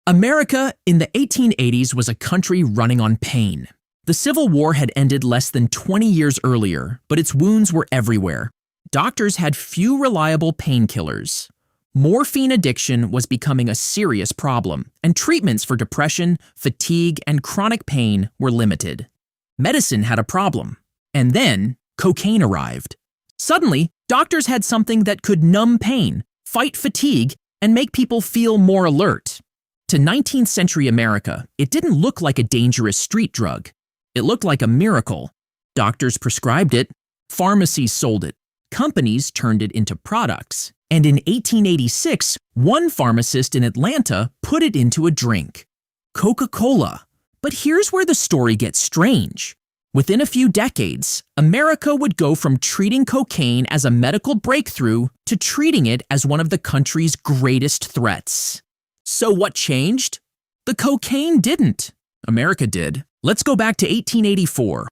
America in the 1880s was a country running on pain. The Civil War had ended less than 20 years earlier, but its wounds were everywhere. Doctors had few reliable painkillers. Morphine addiction was becoming a serious problem, and treatments for depression, fatigue, and chronic pain were limited. Medicine had a problem. And then, cocaine arrived. Suddenly, doctors had something that could numb pain, fight fatigue, and make people feel more alert. To 19th century America, it didn't look like a dangerous street drug. It looked like a miracle. Doctors prescribed it, pharmacies sold it, companies turned it into products, and in 1886, one pharmacist in Atlanta put it into a drink. Coca-Cola. But here's where the story gets strange. Within a few decades, America would go from treating cocaine as a medical breakthrough to treating it as one of the country's greatest threats. So what changed? The cocaine didn't. America did. Let's go back to 1884.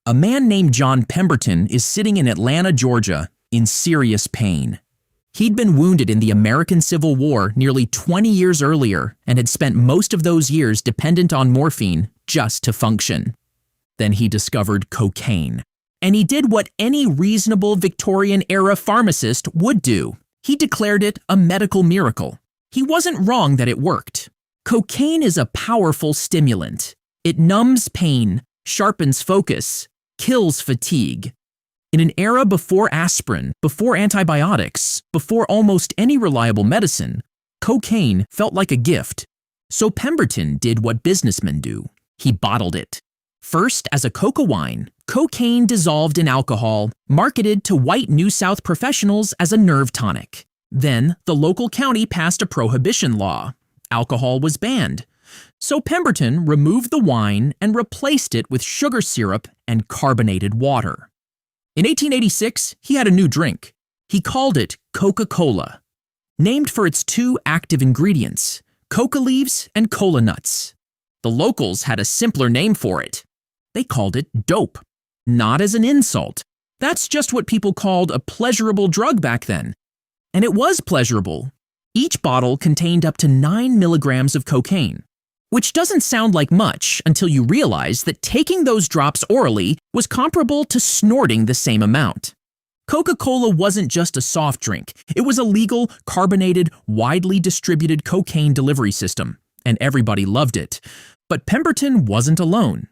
A man named John Pemberton is sitting in Atlanta, Georgia, in serious pain. He'd been wounded in the American Civil War nearly 20 years earlier and had spent most of those years dependent on morphine just to function. Then he discovered cocaine. And he did what any reasonable Victorian-era pharmacist would do. He declared it a medical miracle. He wasn't wrong that it worked. Cocaine is a powerful stimulant. It numbs pain, sharpens focus, kills fatigue. In an era before aspirin, before antibiotics, before almost any reliable medicine, cocaine felt like a gift. So Pemberton did what businessmen do. He bottled it. First as a coca wine, cocaine dissolved in alcohol, marketed to white New South professionals as a nerve tonic. Then, the local county passed a prohibition law. Alcohol was banned. So Pemberton removed the wine and replaced it with sugar syrup and carbonated water. In 1886, he had a new drink. He called it Coca-Cola, named for its two active ingredients, coca leaves and cola nuts. The locals had a simpler name for it. They called it dope, not as an insult. That's just what people called a pleasurable drug back then. And it was pleasurable. Each bottle contained up to 9 milligrams of cocaine, which doesn't sound like much until you realize that taking those drops orally was comparable to snorting the same amount. Coca-Cola wasn't just a soft drink. It was a legal, carbonated, widely distributed cocaine delivery system, and everybody loved it. But Pemberton wasn't alone.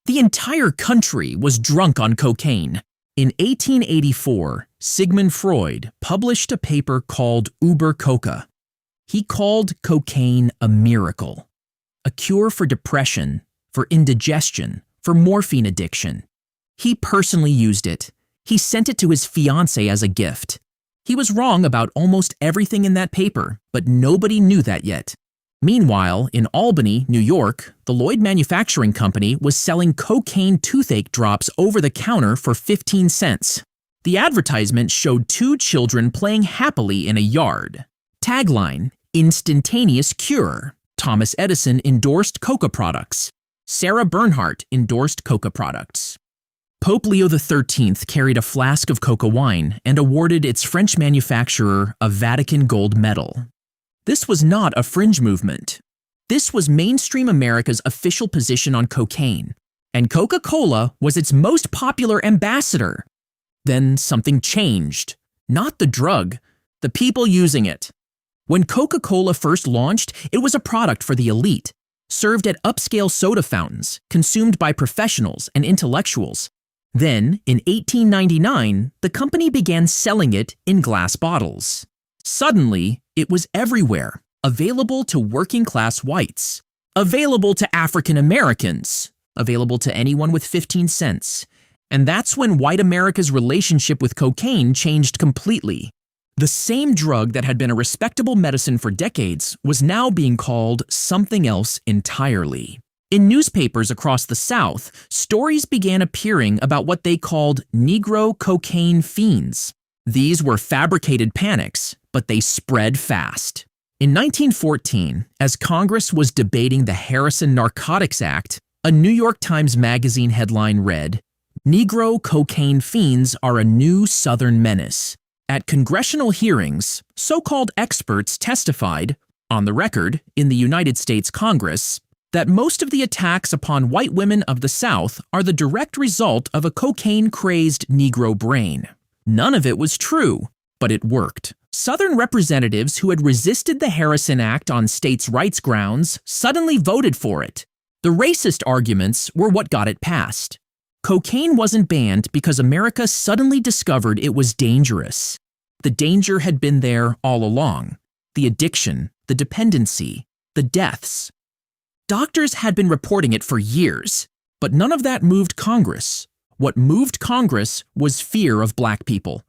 The entire country was drunk on cocaine. In 1884, Sigmund Freud published a paper called Über Coca. He called cocaine a miracle, a cure for depression, for indigestion, for morphine addiction. He personally used it. He sent it to his fiancée as a gift. He was wrong about almost everything in that paper, but nobody knew that yet. Meanwhile, in Albany, New York, the Lloyd Manufacturing Company was selling cocaine toothache drops over the counter for 15 cents. The advertisement showed two children playing happily in a yard. Tagline, "Instantaneous Cure." Thomas Edison endorsed Coca products. Sarah Bernhardt endorsed Coca products. Pope Leo XIII carried a flask of Coca wine and awarded its French manufacturer a Vatican gold medal. This was not a fringe movement. This was mainstream America's official position on cocaine, and Coca-Cola was its most popular ambassador. Then something changed. Not the drug, the people using it. When Coca-Cola first launched, it was a product for the elite, served at upscale soda fountains, consumed by professionals and intellectuals. Then, in 1899, the company began selling it in glass bottles. Suddenly, it was everywhere, available to working-class whites, available to African Americans, available to anyone with 15 cents. And that's when white America's relationship with cocaine changed completely. The same drug that had been a respectable medicine for decades was now being called something else entirely. In newspapers across the South, stories began appearing about what they called Negro cocaine fiends. These were fabricated panics, but they spread fast. In 1914, as Congress was debating the Harrison Narcotics Act, a New York Times Magazine headline read, "Negro cocaine fiends are a new Southern menace." At congressional hearings, so-called experts testified, on the record in the United States Congress that most of the attacks upon white women of the South are the direct result of a cocaine-crazed Negro brain. None of it was true, but it worked. Southern representatives who had resisted the Harrison Act on states' rights grounds suddenly voted for it. The racist arguments were what got it passed. Cocaine wasn't banned because America suddenly discovered it was dangerous. The danger had been there all along. The addiction, the dependency, the deaths. Doctors had been reporting it for years, but none of that moved Congress. What moved Congress was fear of black people.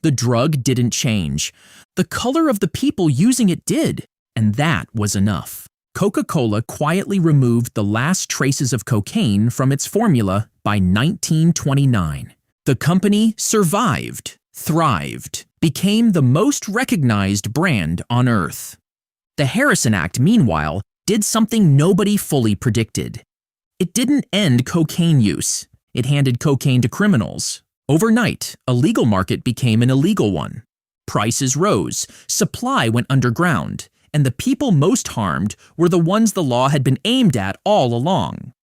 The drug didn't change. The color of the people using it did, and that was enough. Coca-Cola quietly removed the last traces of cocaine from its formula by 1929. The company survived, thrived, became the most recognized brand on Earth. The Harrison Act, meanwhile, did something nobody fully predicted. It didn't end cocaine use. It handed cocaine to criminals. Overnight, a legal market became an illegal one. Prices rose, supply went underground, and the people most harmed were the ones the law had been aimed at all along.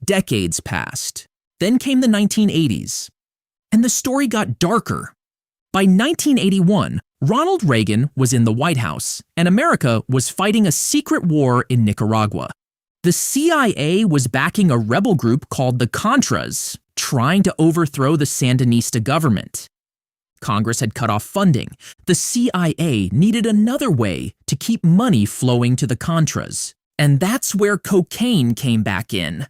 Decades passed. Then came the 1980s. And the story got darker. By 1981, Ronald Reagan was in the White House, and America was fighting a secret war in Nicaragua. The CIA was backing a rebel group called the Contras, trying to overthrow the Sandinista government. Congress had cut off funding. The CIA needed another way to keep money flowing to the Contras. And that's where cocaine came back in.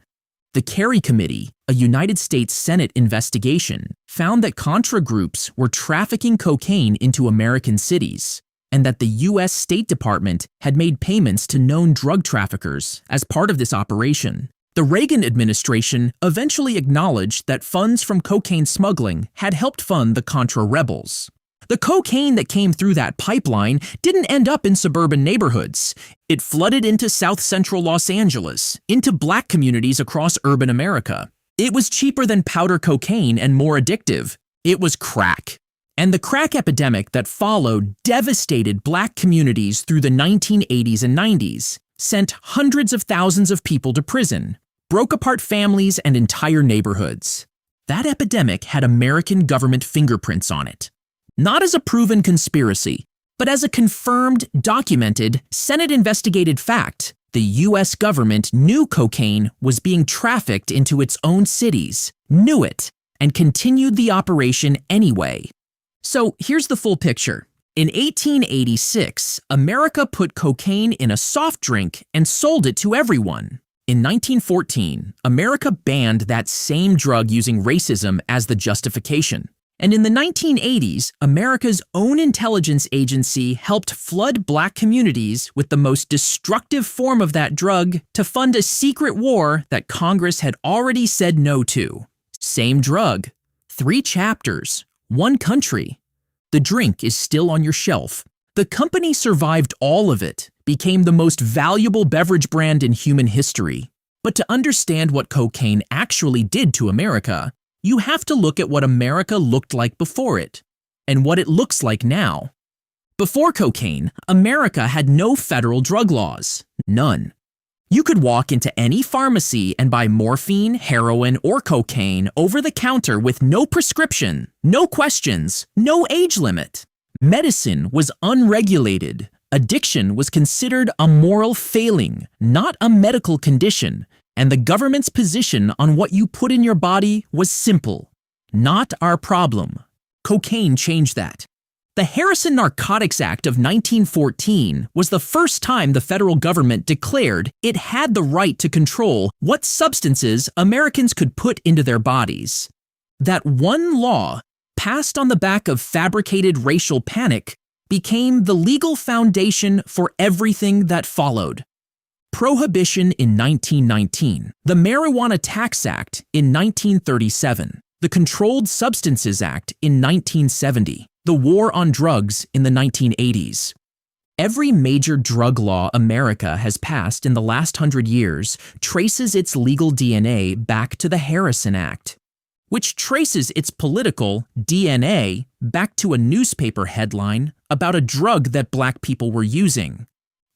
The Kerry Committee, a United States Senate investigation, found that Contra groups were trafficking cocaine into American cities, and that the U.S. State Department had made payments to known drug traffickers as part of this operation. The Reagan administration eventually acknowledged that funds from cocaine smuggling had helped fund the Contra rebels. The cocaine that came through that pipeline didn't end up in suburban neighborhoods. It flooded into South Central Los Angeles, into black communities across urban America. It was cheaper than powder cocaine and more addictive. It was crack. And the crack epidemic that followed devastated black communities through the 1980s and 90s, sent hundreds of thousands of people to prison, broke apart families and entire neighborhoods. That epidemic had American government fingerprints on it. Not as a proven conspiracy, but as a confirmed, documented, Senate-investigated fact. The U.S. government knew cocaine was being trafficked into its own cities, knew it, and continued the operation anyway. So here's the full picture. In 1886, America put cocaine in a soft drink and sold it to everyone. In 1914, America banned that same drug using racism as the justification. And in the 1980s, America's own intelligence agency helped flood black communities with the most destructive form of that drug to fund a secret war that Congress had already said no to. Same drug, 3 chapters, 1 country. The drink is still on your shelf. The company survived all of it, became the most valuable beverage brand in human history. But to understand what cocaine actually did to America, you have to look at what America looked like before it, and what it looks like now. Before cocaine, America had no federal drug laws. None. You could walk into any pharmacy and buy morphine, heroin, or cocaine over the counter with no prescription, no questions, no age limit. Medicine was unregulated. Addiction was considered a moral failing, not a medical condition. And the government's position on what you put in your body was simple. Not our problem. Cocaine changed that. The Harrison Narcotics Act of 1914 was the first time the federal government declared it had the right to control what substances Americans could put into their bodies. That one law, passed on the back of fabricated racial panic, became the legal foundation for everything that followed. Prohibition in 1919, the Marijuana Tax Act in 1937, the Controlled Substances Act in 1970, the War on Drugs in the 1980s. Every major drug law America has passed in the last 100 years traces its legal DNA back to the Harrison Act, which traces its political DNA back to a newspaper headline about a drug that black people were using.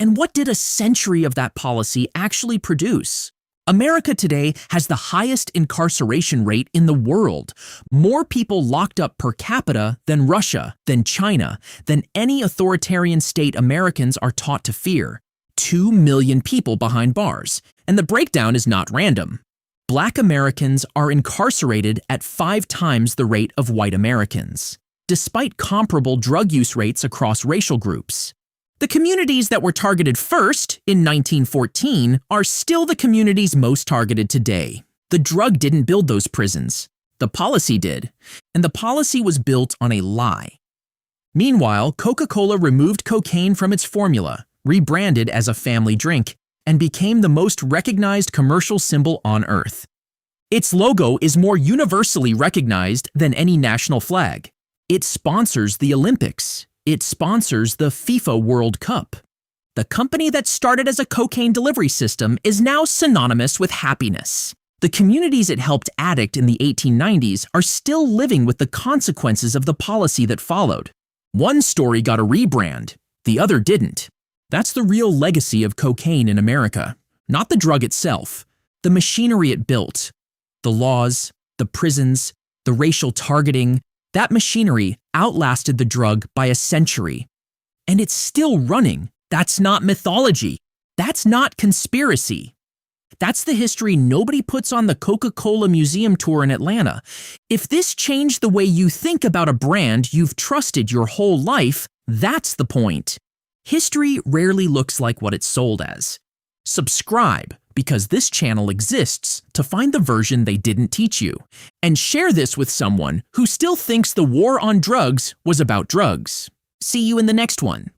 And what did a century of that policy actually produce? America today has the highest incarceration rate in the world. More people locked up per capita than Russia, than China, than any authoritarian state Americans are taught to fear. 2 million people behind bars. And the breakdown is not random. Black Americans are incarcerated at 5 times the rate of white Americans, despite comparable drug use rates across racial groups. The communities that were targeted first, in 1914, are still the communities most targeted today. The drug didn't build those prisons. The policy did. And the policy was built on a lie. Meanwhile, Coca-Cola removed cocaine from its formula, rebranded as a family drink, and became the most recognized commercial symbol on Earth. Its logo is more universally recognized than any national flag. It sponsors the Olympics. It sponsors the FIFA World Cup. The company that started as a cocaine delivery system is now synonymous with happiness. The communities it helped addict in the 1890s are still living with the consequences of the policy that followed. One story got a rebrand, the other didn't. That's the real legacy of cocaine in America. Not the drug itself, the machinery it built. The laws, the prisons, the racial targeting, that machinery outlasted the drug by a century. And it's still running. That's not mythology. That's not conspiracy. That's the history nobody puts on the Coca-Cola Museum tour in Atlanta. If this changed the way you think about a brand you've trusted your whole life, that's the point. History rarely looks like what it's sold as. Subscribe, because this channel exists to find the version they didn't teach you. And share this with someone who still thinks the war on drugs was about drugs. See you in the next one.